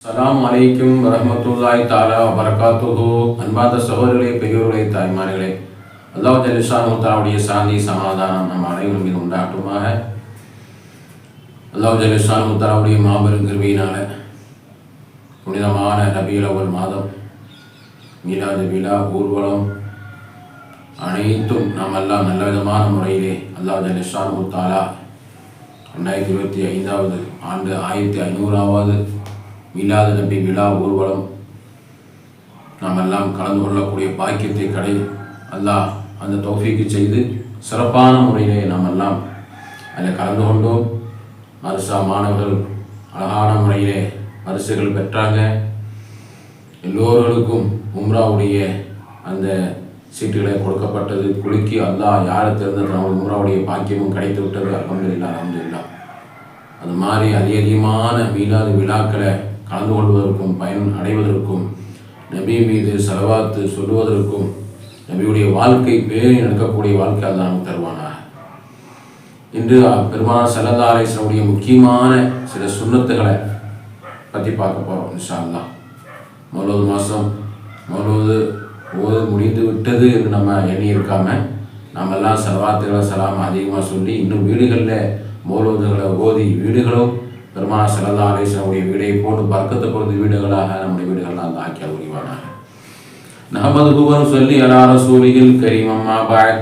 அஸ்ஸலாமு அலைக்கும் வரஹ்மத்துல்லாஹி தஆலா வபரகாத்துஹு. அன்பார்ந்த சகோதரர்களே, பெரியோர்களே, தாய்மார்களே, அல்லாஹ் ஜல்ல ஷானஹு தஆலாவுடைய சாந்தி சமாதானம் நம் அனைவரும் மீது உண்டாகட்டுமாக. அல்லாஹ் ஜல்ல ஷானஹு தஆலாவுடைய மாபெரும் கிருபையினால புனிதமான ரபியுல் அவ்வல் மாதம் மீலாது விழா ஊர்வலம் அனைத்தும் நாம் எல்லாம் நல்ல விதமான முறையிலே அல்லாஹ் ஜல்ல ஷானஹு தஆலா 2025 ஆண்டு 1500வது மீலாது நபி விழா ஊர்வலம் நாம் எல்லாம் கலந்து கொள்ளக்கூடிய பாக்கியத்தை அல்லாஹ் அந்த தௌஃபீக்கு செய்து சிறப்பான முறையிலே நாம் எல்லாம் அதில் கலந்து கொண்டோம். மதரசா மாணவர்கள் அழகான முறையிலே பரிசுகள் பெற்றாங்க. எல்லோர்களுக்கும் உம்ராவுடைய அந்த சீட்டுகளை கொடுக்கப்பட்டது. குலுக்கி அல்லாஹ் யாரை தேர்ந்தெடுத்து அவங்களுக்கு உம்ராவுடைய பாக்கியமும் கிடைத்து விட்டது. அல்ஹம்துலில்லாஹ் அல்ஹம்துலில்லாஹ். அது மாதிரி அதிகமான மீலாது விழாக்களை கலந்து கொள்வதற்கும் பயன் அடைவதற்கும் நபி மீது ஸலவாத்து சொல்லுவதற்கும் நபியுடைய வாழ்க்கை பேணி நடக்கக்கூடிய வாழ்க்கை அல்லாஹ் நமக்கு தருவானாக. இன்று பெருமானார் ஸல்லல்லாஹு அலைஹி வஸல்லம் முக்கியமான சில சுன்னத்துகளை பற்றி பார்க்க போகிறோம் இன்ஷா அல்லாஹ். மௌலூது மாதம் மௌலூது ஓது முடிந்து விட்டது என்று நம்ம எண்ணி இருக்காமல் நம்ம எல்லாம் ஸலவாத்துகளை சலாம் அதிகமாக சொல்லி இன்னும் வீடுகளில் மௌலூதுகளை ஓதி வீடுகளும் பெருமானார் ஸல்லல்லாஹு அலைஹி வஸல்லம் வீடை போட்டு பர்க்கத்தை பொறுத்து வீடுகளாக நம்முடைய வீடுகள்லாம் அந்த ஆக்கிய உரிவானாக. நஹ்மதுஹு வ நுஸல்லி அலா ரசூலில் கரீம் அம்மா பஅத்.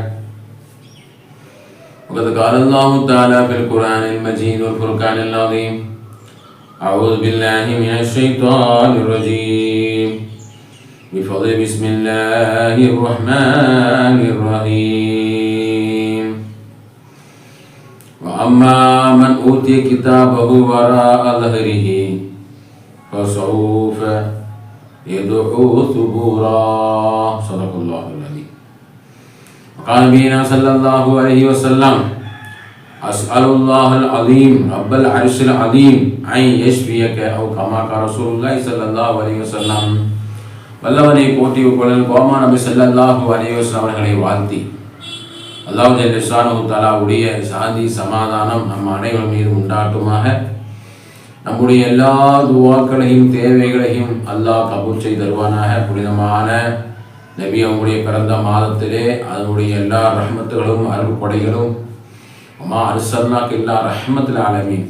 وقد قال الله تعالى في القرآن المجيد والفرقان العظيم أعوذ بالله من الشيطان الرجيم بفضل بسم الله الرحمن الرحيم وأما من أوتي كتابه وراء ظهره فسوف يدعو ثبورا. صدق الله العظيم. وقال نبينا صلى الله عليه وسلم أسأل الله العظيم رب العرش العظيم أن يشفيك أو كما قال رسول الله صلى الله عليه وسلم. வல்லவனை போற்றி புகழ் கோமா நபி ஸல்லல்லாஹு அலைஹி வஸல்லம் அவர்களை வாழ்த்தி அல்லாஹ் ஜல்ல ஷானஹு தஆலாவுடைய சாந்தி சமாதானம் நம் அனைவர் மீது உண்டாட்டுமாக. நம்முடைய எல்லா துவாக்களையும் தேவைகளையும் அல்லாஹ் கபூல் செய்து தருவானாக. புனிதமான நபி அவங்களுடைய பிறந்த மாதத்திலே அதனுடைய எல்லா ரஹ்மத்துகளும் அருள்கொடைகளும் அம்மா அர்சல்னாக்கு எல்லா ரஹ்மத்துல் ஆலமீன்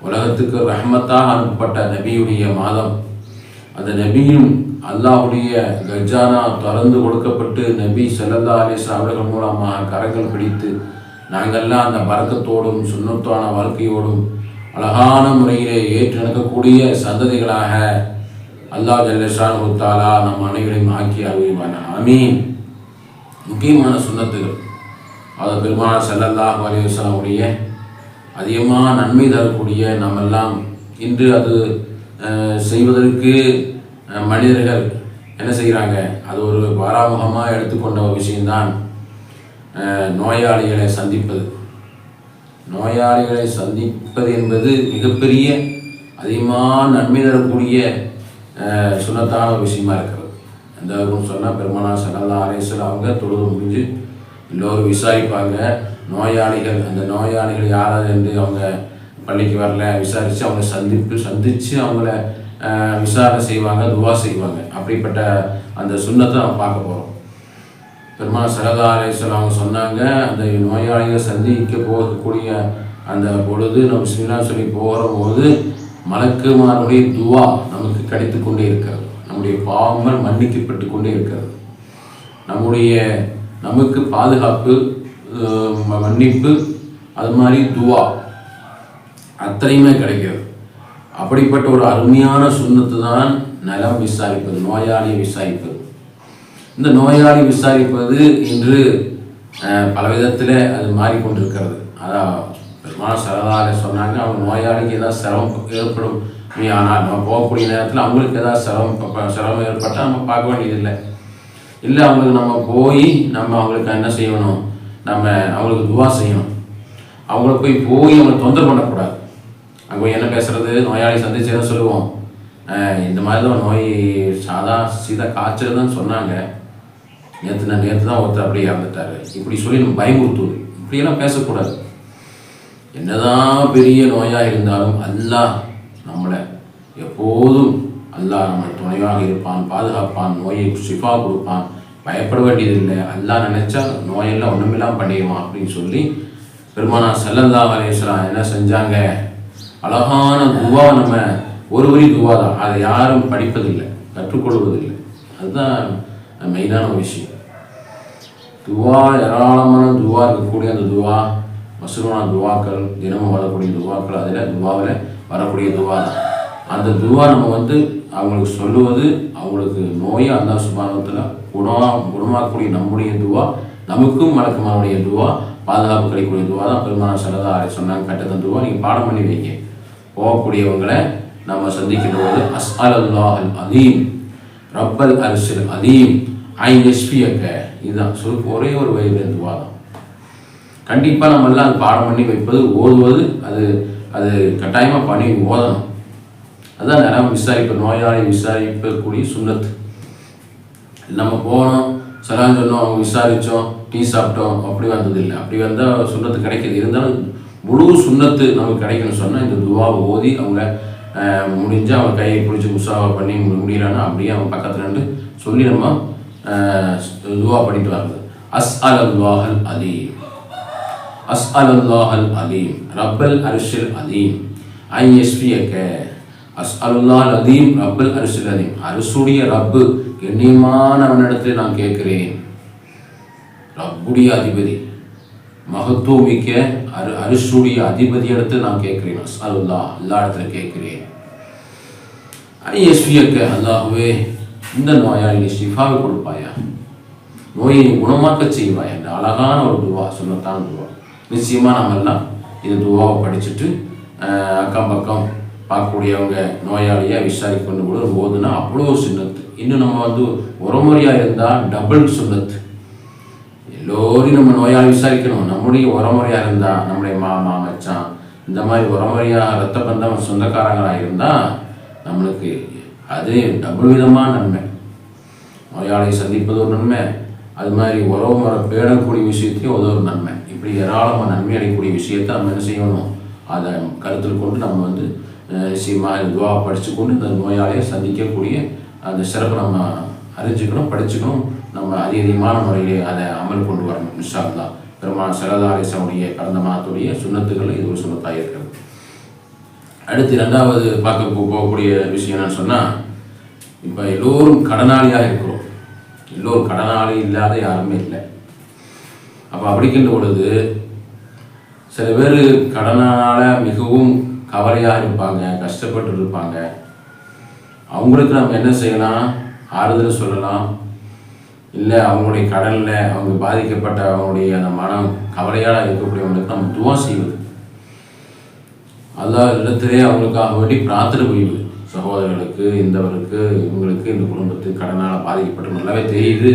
உலகத்துக்கு ரஹ்மத்தாக அனுப்பப்பட்ட நபியுடைய மாதம். அந்த நபியும் அல்லாஹுடைய கஜானா திறந்து கொடுக்கப்பட்டு நபி ஸல்லல்லாஹு அலைஹி வஸல்லம் அவர்கள் மூலமாக கரங்கள் பிடித்து நாங்கள்லாம் அந்த பரக்கத்தோடும் சுன்னத்தான வாழ்க்கையோடும் அழகான முறையிலே ஏற்று நடக்கக்கூடிய சந்ததிகளாக அல்லாஹ் ஜல்ல ஷானஹு தஆலா நம் அனைவரையும் ஆக்கி அருள்வானாக. ஆமீன். முக்கியமான சுன்னத்துகள் அது பெருமானார் ஸல்லல்லாஹு அலைஹி வஸல்லம் உடைய அதிகமாக நன்மை தரக்கூடிய நம்மெல்லாம் இன்று அது செய்வதற்கு மனிதர்கள் என்ன செய்கிறாங்க, அது ஒரு பாராமுகமாக எடுத்துக்கொண்ட ஒரு விஷயம்தான் நோயாளிகளை சந்திப்பது. நோயாளிகளை சந்திப்பது என்பது மிகப்பெரிய அதிகமாக நன்மை தரக்கூடிய சுன்னத்தான ஒரு விஷயமா இருக்கிறது. எந்த அளவுக்கு சொன்னால் பெருமானார் ஸல்லல்லாஹு அலைஹி வஸல்லம் அவங்க தொழுது முடிஞ்சு எல்லோரும் விசாரிப்பாங்க. நோயாளிகள் அந்த நோயாளிகள் யாராவது என்று அவங்க பள்ளிக்கு வரல விசாரித்து அவங்க சந்தித்து அவங்கள விசாரணை செய்வாங்க, துவா செய்வாங்க. அப்படிப்பட்ட அந்த சுன்னத்தை நம்ம பார்க்க போகிறோம். பெருமானார் ஸல்லல்லாஹு அலைஹி வஸல்லம் அவங்க சொன்னாங்க, அந்த நோயாளிகளை சந்திக்க போகக்கூடிய அந்த பொழுது நம்ம பிஸ்மில்லாஹ் சொல்லி போகிற போது மலக்குமாருடைய துவா நமக்கு கிடைத்து கொண்டே இருக்கிறது. நம்முடைய பாவங்கள் மன்னிக்கப்பட்டு கொண்டே இருக்கிறது. நமக்கு பாதுகாப்பு, மன்னிப்பு, அது மாதிரி துவா அத்தனையுமே கிடைக்கிறது. அப்படிப்பட்ட ஒரு அருமையான சுன்னத்து தான் நலம் விசாரிப்பது, நோயாளியை விசாரிப்பது. இந்த நோயாளி விசாரிப்பது இன்று பல விதத்தில் அது மாறிக்கொண்டிருக்கிறது. அதான் பெருமானார் ஸல்லல்லாஹு அலைஹி வஸல்லம் சொன்னாங்க, அவங்க நோயாளிக்கு ஏதாவது சிரமம் ஏற்படும், ஆனால் நம்ம போகக்கூடிய நேரத்தில் அவங்களுக்கு ஏதாவது சிரமம் ஏற்பட்டால் நம்ம பார்க்க வேண்டியதில்லை. இல்லை அவங்களுக்கு நம்ம போய் நம்ம அவங்களுக்கு என்ன செய்யணும், நம்ம அவங்களுக்கு துவா செய்யணும். அவங்கள போய் அவங்களை தொந்தரவு பண்ணக்கூடாது. அங்கே போய் என்ன பேசுகிறது, நோயாளி சந்திச்சு என்ன சொல்லுவோம், இந்த மாதிரி தான் நோய் சீதா காய்ச்சல் தான் சொன்னாங்க, நேற்று தான் ஒருத்தர் அப்படியே இறந்துட்டார், இப்படி சொல்லி நம்ம பயமுறுத்துவது. இப்படியெல்லாம் பேசக்கூடாது. என்னதான் பெரிய நோயாக இருந்தாலும் அல்லாஹ் நம்மளை எப்போதும் அல்லாஹ் நம்ம துணையாக இருப்பான், பாதுகாப்பான், நோயை ஷிஃபா கொடுப்பான், பயப்பட வேண்டியதில்லை, அல்லாஹ் நினைச்சா நோயெல்லாம் ஒன்றுமில்லாமல் பண்ணிடுவான் அப்படின்னு சொல்லி பெருமானார் ஸல்லல்லாஹு அலைஹி வஸல்லம் என்ன செஞ்சாங்க, அழகான துவா. நம்ம ஒரு வரி துவா தான், அதை யாரும் படிப்பதில்லை, கற்றுக்கொள்வதில்லை. அதுதான் மெயினான ஒரு விஷயம். துவா, ஏராளமான துவா இருக்கக்கூடிய அந்த துவா, மஸ்ரூனான துவாக்கள், தினமும் வரக்கூடிய துவாக்கள், அதில் துவாவில் வரக்கூடிய துவா தான். அந்த துவா நம்ம அவங்களுக்கு சொல்லுவது, அவங்களுக்கு நோயை அல்லாஹ் சுப்ஹானஹு வ தஆலா குணமாக்கக்கூடிய நம்முடைய துவா, நமக்கும் மலக்குமாருடைய துவா, பாதுகாப்பு கிடைக்கக்கூடிய துவா தான். பெருமானார் ஸல்லல்லாஹு அலைஹி வஸல்லம் சொன்னாங்க, கட்டத்த துவா நீங்கள் பாடம் பண்ணி வைங்க. போகக்கூடியவங்களை நம்ம சந்திக்கின்ற போது அஸ்அலுல்லாஹல் அதீம் ரப்பல் அர்ஷில் அதீம் ஐ யஷ்ஃபியக, இதுதான் ஒரே ஒரு வயது துவா தான். கண்டிப்பாக நம்ம எல்லாம் அது பாடம் பண்ணி வைப்பது, ஓதுவது, அது கட்டாயமாக பண்ணி ஓதணும். அதுதான் நேரம் நோயாளி விசாரிக்கக்கூடிய சுன்னத்து. நம்ம போனோம், சலான் சொன்னோம், அவங்க விசாரித்தோம், டீ சாப்பிட்டோம், அப்படி வந்ததில்லை. அப்படி வந்தால் சுன்னத்து கிடைக்கிது. இருந்தாலும் முழு சுன்னத்து நமக்கு கிடைக்கணும்னு சொன்னால் இந்த துவாவை ஓதி அவங்கள முடிஞ்சால் அவங்க கையை பிடிச்சி முசாவா பண்ணி முடியலான்னா அப்படியே அவங்க பக்கத்தில் இருந்து சொல்லி நம்ம துவா பண்ணிட்டு வர்றது. அஸ்அலுல்லாஹல் அதீம், அஸ்அலுல்லாஹல் அதீம் ரப்பல் அர்ஷில் அதீம் ஐ யஷ்ஃபியக, அஸ்அலுல்லாஹல் அதீம் ரப்பல் அர்ஷில் அதீம், அரிசுடைய ரப்பு கண்ணியமானவனிடத்தில் நான் கேட்கிறேன். ரப்புடைய அதிபதி, மகத்துவமிக்க அரிசுடைய அதிபதி இடத்தில் நான் கேட்கிறேன். அஸ்அலுல்லாஹ், எல்லா இடத்துல கேட்கிறேன். ஐ யஷ்ஃபியக, அல்லாஹுவே இந்த நோயாளி ஷிஃபாவை கொடுப்பாயா, நோயை குணமாக்க செய்வாயா. இந்த அழகான ஒரு துவா, சுன்னத்தான துவா. நிச்சயமாக நம்மெல்லாம் இந்த துவாவை படிச்சுட்டு அக்கம் பக்கம் பார்க்கக்கூடியவங்க நோயாளியாக விசாரிக்கொண்டு கூட போதுன்னா அவ்வளோ சுன்னத்து. இன்னும் நம்ம உரமுறையாக இருந்தால் டபுள் சுன்னத்து. எல்லோரையும் நம்ம நோயாளி விசாரிக்கணும். நம்முடைய உரமுறையாக இருந்தால், நம்முடைய மாமா மச்சான் இந்த மாதிரி உரமுறையாக ரத்த பந்தம் சொந்தக்காரங்களாக இருந்தால் நம்மளுக்கு அது டபுள் விதமான நன்மை. நோயாளியை சந்திப்பது ஒரு நன்மை, அது மாதிரி உறவு முறை பேணக்கூடிய விஷயத்தையும் அது ஒரு நன்மை. இப்படி ஏராளமாக நன்மை அடையக்கூடிய விஷயத்தை நம்ம என்ன செய்யணும், அதை கருத்தில் கொண்டு நம்ம நிச்சயமாக துவா படித்து கொண்டு இந்த நோயாளியை சந்திக்கக்கூடிய அந்த சிறப்பை நம்ம அறிஞ்சிக்கணும், படிச்சுக்கணும். நம்ம அதிகமான முறையிலே அதை அமல் கொண்டு வரணும். இன்ஷா அல்லாஹ். பெருமானார் ஸல்லல்லாஹு அலைஹி வஸல்லம் கடந்த மாதத்துடைய சுன்னத்துகள் இது ஒரு சுன்னத்தாக இருக்கிறது. அடுத்து இரண்டாவது பார்க்க போகக்கூடிய விஷயம் என்னன்னு சொன்னால், இப்போ எல்லோரும் கடனாளியாக இருக்கிறோம். எல்லோரும் கடனாளி இல்லாத யாருமே இல்லை. அப்போ அப்படிக்கின்ற பொழுது சில பேர் கடனால் மிகவும் கவலையாக இருப்பாங்க, கஷ்டப்பட்டு இருப்பாங்க. அவங்களுக்கு நம்ம என்ன செய்யலாம், ஆறுதல் சொல்லலாம். இல்லை அவங்களுடைய கடனில் அவங்க பாதிக்கப்பட்ட அவங்களுடைய அந்த மனம் கவலையாக இருக்கக்கூடியவங்களுக்கு நம்ம துவா செய்வது, அல்லாஹ் இடத்திலே அவங்களுக்காக வேண்டி பிரார்த்தனை புரிவது. சகோதரர்களுக்கு, இந்தவருக்கு, இவங்களுக்கு, இந்த குடும்பத்துக்கு கடனால் பாதிக்கப்பட்டு நல்லாவே தெரியுது.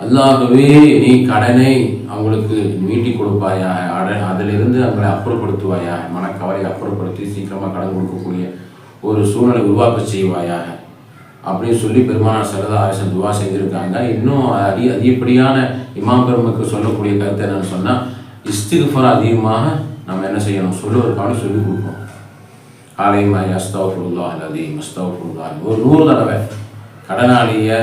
அல்லாஹ்வே நீ கடனை அவங்களுக்கு மீட்டி கொடுப்பாயா, அதிலிருந்து அவங்களை அப்புறப்படுத்துவாயா, மனக்கவலை அப்புறப்படுத்தி சீக்கிரமாக கடன் கொடுக்கக்கூடிய ஒரு சூழ்நிலை உருவாக்க செய்வாயாக அப்படின்னு சொல்லி பெருமானார் ஸல்லல்லாஹு அலைஹி வஸல்லம் துவா செஞ்சுருக்காங்க. இன்னும் அதிகப்படியான இமாம் பெருமக்கள் சொல்லக்கூடிய கருத்து என்னன்னு சொன்னால், இஸ்திக்ஃபார் அதிகமாக நம்ம என்ன செய்யணும், சொல்லுவதற்கான சொல்லிக் கொடுக்கணும். காலைமாய் அஸ்தக்ஃபிருல்லாஹல் அஸீம் அஸ்தக்ஃபிருல்லாஹ் ஒரு 100 தடவை கடனாளியை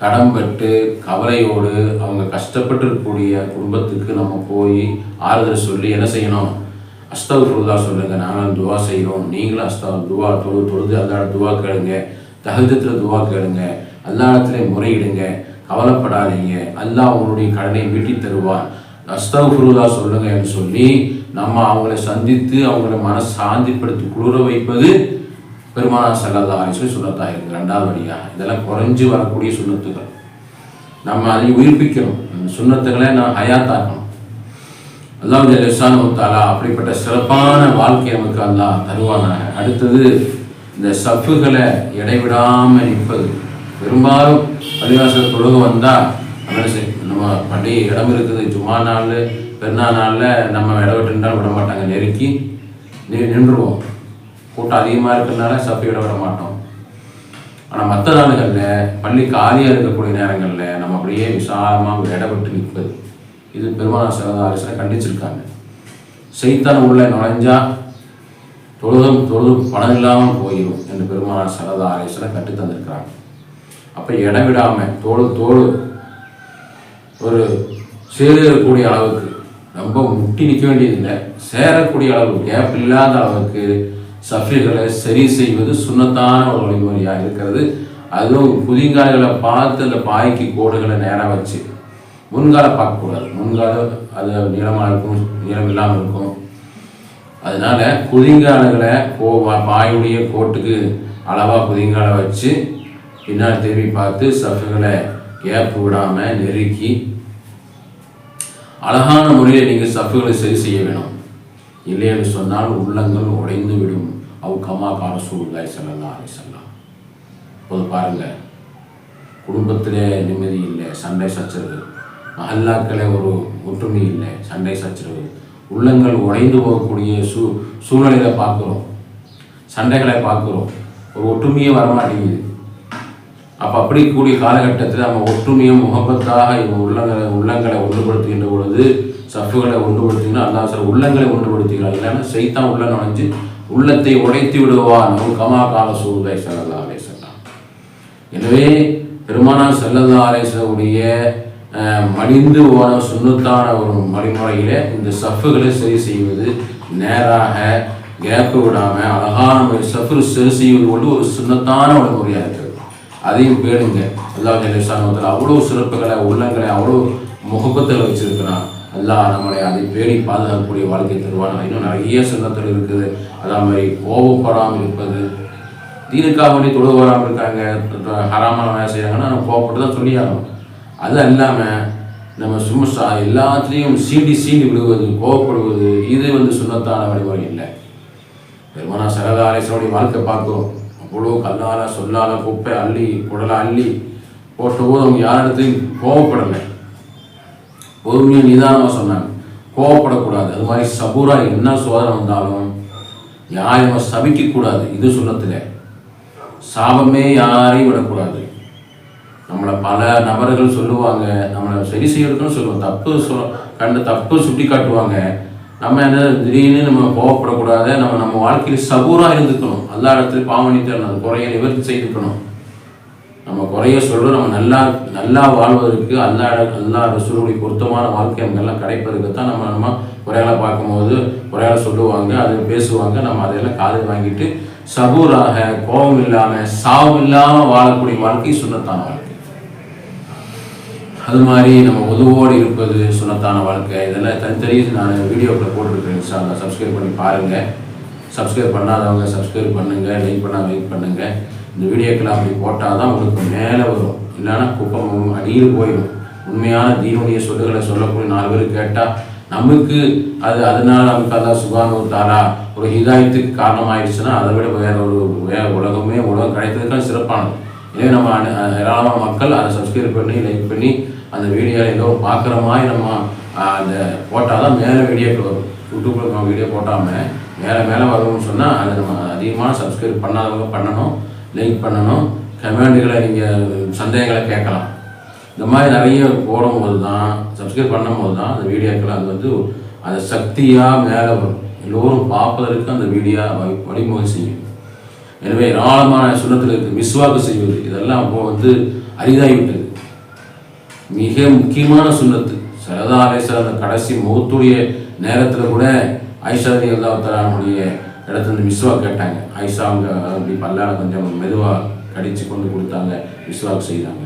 கடன்பட்டு கவலையோடு அவங்க கஷ்டப்பட்டு இருக்கக்கூடிய குடும்பத்துக்கு நம்ம போய் ஆறுதல் சொல்லி என்ன செய்யணும், அஸ்தக்ஃபிருல்லாஹ் சொல்லுங்கள், நாங்களும் துவா செய்கிறோம், நீங்களும் துவா தொழுது அல்லாஹ் துவா கேளுங்க, தஹஜ்ஜுத்ல துவா கேளுங்க, அல்லாஹ்விடத்திலே முறையிடுங்க, கவலைப்படாதீங்க, அல்லாஹ் உங்களுடைய கடனை மீட்டி தருவான், அஸ்தக்ஃபிருல்லாஹ் சொல்லுங்க என்று சொல்லி நம்ம அவங்களை சந்தித்து அவங்களை சாந்திப்படுத்தி குளிர வைப்பது பெருமானார் ஸல்லல்லாஹு அலைஹி வஸல்லம் சுன்னத்தாக இருக்குது. ரெண்டாவது வழியாக இதெல்லாம் குறைஞ்சி வரக்கூடிய சுன்னத்துகள் நம்ம அதை உயிர்ப்பிக்கணும். அந்த சுன்னத்துகளை நான் ஹயாத்தாக்கணும். அல்லாஹ் ஜல்ல ஷானஹு தஆலா அப்படிப்பட்ட சிறப்பான வாழ்க்கையை நமக்கு அல்லாஹ் தருவானாக. அடுத்தது இந்த சஃப்புகளை இடைவிடாமல் நிற்பது. பெரும்பாலும் பள்ளிவாசல் தொழுக வந்தால் நம்ம பள்ளி இடம் இருக்குது, ஜும்மா நாள் பெருநாள் நாளில் நம்ம இடவிட்டுருந்தாலும் விட மாட்டாங்க, நெருக்கி நின்றுவோம். கூட்டம் அதிகமாக இருக்கிறதுனால சஃப்பை விட விட மாட்டோம். ஆனால் மற்ற நாடுகளில் பள்ளி காலியாக இருக்கக்கூடிய நேரங்களில் நம்ம அப்படியே விசாலமாக இடவிட்டு நிற்பது, இது பெருமானார் ஸல்லல்லாஹு அலைஹி வஸல்லம் கண்டிச்சிருக்காங்க. சைத்தான் உள்ள நுழைஞ்சா தொழுது பணம் இல்லாமல் போயிடும் என்று பெருமானார் ஸல்லல்லாஹு அலைஹி வஸல்லம் கற்று தந்திருக்கிறாங்க. அப்போ இடம் விடாமல் தோடு ஒரு சேரக்கூடிய அளவுக்கு, ரொம்ப முட்டி நிற்க வேண்டியதில்லை, சேரக்கூடிய அளவு, கேப் இல்லாத அளவுக்கு சஃபிகளை சரி செய்வது சுன்னத்தான ஒரு வழிமுறையாக இருக்கிறது. அதுவும் குதிங்கால்களை பார்த்து அந்த பாய்க்கு கோடுகளை நேராக வச்சு, முன்கால பார்க்கக்கூடாது. முன்கால அது நீளமாக இருக்கும், நீளம் இல்லாமல் இருக்கும். அதனால குதிங்கால்களை பாயுடைய கோட்டுக்கு அளவாக குதிங்காலை வச்சு பின்னால் திரும்பி பார்த்து சஃபுகளை கேப் விடாமல் நெருக்கி அழகான முறையில் நீங்கள் சஃபுகளை சரி செய்ய வேணும். இல்லை என்று சொன்னால் உள்ளங்கள் உடைந்து விடும். கமா கால ரசூலுல்லாஹி ஸல்லல்லாஹு அலைஹி வஸல்லம். இப்போது பாருங்கள், குடும்பத்தில் நிம்மதி இல்லை, சண்டை சச்சரவு, மஹல்லாக்களே ஒரு ஒற்றுமை இல்லை, சண்டை சச்சரவு, உள்ளங்கள் உடைந்து போகக்கூடிய சூழ்நிலைகளை பார்க்குறோம், சண்டைகளை பார்க்குறோம், ஒரு ஒற்றுமையே வரமாட்டேங்குது. அப்போ அப்படி கூடிய காலகட்டத்தில் நம்ம ஒற்றுமையை முகப்பத்தாக உள்ளங்களை ஒன்றுபடுத்துகின்ற பொழுது, சஃபுகளை ஒன்றுபடுத்திங்கன்னா அல்லாஹ் சில உள்ளங்களை ஒன்றுபடுத்துகிறார். இல்லைன்னா சைத்தான் உள்ள நுழைஞ்சு உள்ளத்தை உடைத்து விடுவான். கமா கால ரசூலுல்லாஹி ஸல்லல்லாஹு அலைஹி வஸல்லம். எனவே பெருமானார் ஸல்லல்லாஹு அலைஹி வஸல்லம் மடிந்து போன சுன்னத்தான ஒரு வழிமுறையில் இந்த சஃபுகளை சரி செய்வது, நேராக கேப்பு விடாமல் அழகான சஃபு சரி செய்வது கொண்டு ஒரு சுன்னத்தான வழிமுறையாக இருக்கிறது. அதையும் பேணுங்க. அல்லாஹ் ஜல்ல அவ்வளோ சிறப்புகளை, உள்ளங்களை அவ்வளோ முகப்பத்தில் வச்சிருக்கிறான். அல்லாஹ் நம்மளை அதை பேணி பாதுகாக்கக்கூடிய வாழ்க்கை தருவான். இன்னும் நிறைய சுன்னத்தில் இருக்குது. அதே மாதிரி கோபப்படாமல் இருப்பது, தீனுக்காக வேண்டி தொழுது வராமல் இருக்காங்க, ஹராமான வேலை செய்கிறாங்கன்னா நம்ம கோபப்பட்டு தான் சொல்லியாகணும். அது இல்லாமல் நம்ம சும்மா எல்லாத்துலேயும் சீண்டி விடுவது, கோபப்படுவது, இது சுன்னத்தான வழிமுறை இல்லை. பெருமானார் ஸல்லல்லாஹு அலைஹி வஸல்லம் வாழ்க்கை பார்க்குறோம். அவ்வளோ கல்லால சொல்லால குப்பை அள்ளி குடலை அள்ளி போட்டபோது அவங்க யாரிடத்தையும் கோவப்படலை, பொறுமையாக நிதானமாக சொன்னாங்க, கோவப்படக்கூடாது. அது மாதிரி சபூரா என்ன சோதனை வந்தாலும் யாரையும் சபிக்கக்கூடாது. இது சுன்னத்தில் சாபமே யாரையும் விடக்கூடாது. நம்மளை பல நபர்கள் சொல்லுவாங்க, நம்மளை சரி செய்யறதுன்னு சொல்லுவோம், தப்பு சுட்டி காட்டுவாங்க. நம்ம என்ன திடீர்னு நம்ம கோவப்படக்கூடாது. நம்ம வாழ்க்கையில் சபூராக இருந்துக்கணும். எல்லா இடத்துலையும் பாவனித்தரணும், அது குறைய நிவர்த்தி செய்துக்கணும். நம்ம குறைய சொல்கிறோம், நம்ம நல்லா வாழ்வதற்கு எல்லா ரசூலுடைய பொருத்தமான வாழ்க்கை அங்கெல்லாம் கிடைப்பதற்கு தான் நம்ம குறையால பார்க்கும்போது குறையால சொல்லுவாங்க, அது பேசுவாங்க. நம்ம அதையெல்லாம் காதில் வாங்கிட்டு சபூராக கோபம் இல்லாமல் சாவு இல்லாமல் வாழக்கூடிய வாழ்க்கை சுன்னத்தான வாழ்க்கை. அது மாதிரி நம்ம உதவோடு இருப்பது சுன்னத்தான வாழ்க்கை. இதெல்லாம் தனித்தனியாக நான் வீடியோக்களை போட்டுருக்கேன். இன்ஷாஅல்லாஹ் சப்ஸ்கிரைப் பண்ணி பாருங்கள். சப்ஸ்கிரைப் பண்ணாதவங்க சப்ஸ்கிரைப் பண்ணுங்கள், லைக் பண்ணால் லைக் பண்ணுங்கள். இந்த வீடியோக்களை அப்படி போட்டால் தான் உங்களுக்கு மேலே வரும், இல்லைன்னா குப்பமும் அடியில் போயிடும். உண்மையான தீனுடைய சொல்லுகளை சொல்லக்கூடிய 4 பேர் கேட்டால் நமக்கு அதனால் நமக்கு அல்லாஹ் சுப்ஹானஹு வ தஆலா ஒரு ஹிதாயத்துக்கு காரணமாயிடுச்சுன்னா அதை விட வேற உலகம் கிடைத்ததுக்கான சிறப்பானது. இதே நம்ம ஏராளமான மக்கள் அதை சப்ஸ்கிரைப் பண்ணி லைக் பண்ணி அந்த வீடியோவில் ஏதோ பார்க்குற மாதிரி நம்ம அந்த போட்டால் தான் மேலே வீடியோக்கள் வரும். யூடியூப்பில் நம்ம வீடியோ போட்டாமல் மேலே வரும்னு சொன்னால் அதை நம்ம அதிகமான சப்ஸ்கிரைப் பண்ணாதவங்க பண்ணணும், லைக் பண்ணணும், கமெண்ட்டுகளை நீங்கள் சந்தேகங்களை கேட்கலாம். இந்த மாதிரி நிறைய போடும்போது தான், சப்ஸ்கிரைப் பண்ணும்போது தான் அந்த வீடியோக்களை அது சக்தியாக மேலே வரும். எல்லோரும் பார்ப்பதற்கு அந்த வீடியோ வழிமுறை செய்யும். எனவே ஏராளமான சுன்னத்தில் இருக்குது. மிஸ்வாக்கு செய்வது இதெல்லாம் அப்போ அரிதாகிவிட்டது. மிக முக்கியமான சுன்னத்து. ஸல்லல்லாஹு அலைஹி வஸல்லம் கடைசி மௌத்துடைய நேரத்தில் கூட ஆயிஷா ரலியல்லாஹு தஆலாவுடைய இடத்துல மிஸ்வாக் கேட்டாங்க. ஆயிஷா அவங்க அப்படி பல்லால கொஞ்சம் மெதுவாக கடிச்சு கொண்டு கொடுத்தாங்க, மிஸ்வாக் செய்தாங்க.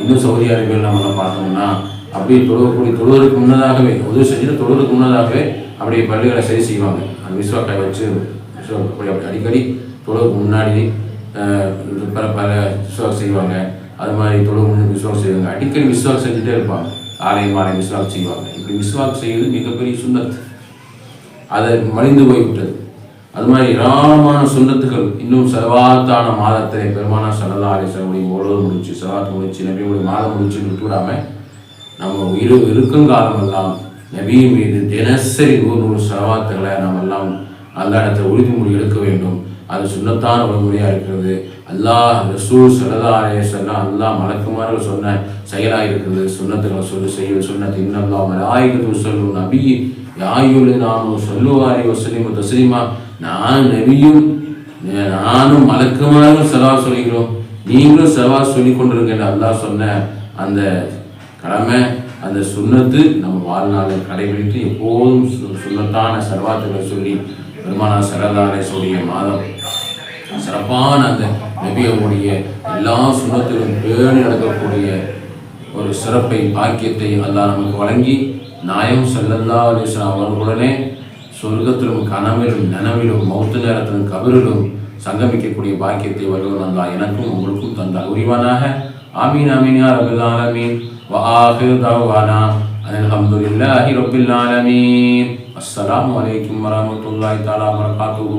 இன்னும் சவுதி அரேபியாவில் நம்மளாம் பார்த்தோம்னா அப்படியே தொழுவதற்கு முன்னதாகவே உதவி செஞ்சுட்டு தொழுவதற்கு முன்னதாகவே அப்படியே பள்ளிகளை சரி செய்வாங்க. அந்த மிஸ்வாக்கை வச்சு அப்படி அடிக்கடி தொழுவுக்கு முன்னாடி பல விஸ்வாக் செய்வாங்க. அது மாதிரி தொழுவு முன்னாடி விஸ்வாக் செய்வாங்க. அடிக்கடி விஸ்வாக் செஞ்சுட்டே இருப்பாங்க. மாலை விஸ்வாக் செய்வாங்க. இப்படி விஸ்வாக் செய்வது மிகப்பெரிய சுன்னத்து. அதை மலிந்து போய்விட்டது. அது மாதிரி ஏராளமான சுன்னத்துகள் இன்னும் செலவாத்தான மாதத்தை பெருமானார் ஸல்லல்லாஹு அலைஹி வஸல்லம் ஓடுவது முடிச்சு, செலவாத்து முடிச்சு, நபியுடைய மாதம் முடிச்சு விட்டுவிடாம நம்ம இருக்கும் காலமெல்லாம் நபி மீது தினசரி 100 செலவாத்துகளை நம்ம எல்லாம் அந்த இடத்துல உறுதிமொழி எடுக்க வேண்டும். அது சுன்னத்தான வழிமுறையாக இருக்கிறது. அல்லாஹ் ரசூல் ஸல்லல்லாஹு அலைஹி வஸல்லம் அல்லாஹ் மலக்குமார்கள் சொன்ன செயலாக இருக்கிறது. சுன்னத்துகளை செய்வது சுன்னத்து. இன்னல்லாஹ் மலாயிகத்து யுஸல்லூன நபி யா அய்யுஹல்லதீன ஆமனூ ஸல்லூ அலைஹி வஸல்லிமு தஸ்லீமா. நானும் நபியும் நானும் மலக்குமாரும் செலவா சொல்லிக்கிறோம், நீங்களும் செலவா சொல்லி கொண்டிருங்க. அல்லாஹ் சொன்ன அந்த கடமை, அந்த சுன்னத்து நம்ம வாழ்நாளில் கடைபிடித்து எப்போதும் சுன்னத்தான செலவாத்துகளை சொல்லி பெருமானார் ஸல்லல்லாஹு அலைஹி வஸல்லம் மாதம் சிறப்பான அந்த நபியுடைய எல்லா சுன்னத்திலும் பேணி நடக்கக்கூடிய ஒரு சிறப்பை பாக்கியத்தை அல்லாஹ் நமக்கு வழங்கி நாயகம் ஸல்லல்லாஹு அலைஹி வஸல்லம் அவர்களுடனே சொர்க்கத்திலும் கனவிலும் நனவிலும் மௌத்து நேரத்திலும் கபரிலும் சங்கமிக்கக்கூடிய பாக்கியத்தை வல்லவன் அல்லாஹ் எனக்கும் உங்களுக்கும் தந்தால் உரிவானாக. ஆமீன் ஆமீன் யா ரப்பல் ஆலமீன். وآخر دعوانا أن الحمد لله رب العالمين. السلام عليكم ورحمة الله تعالى وبركاته.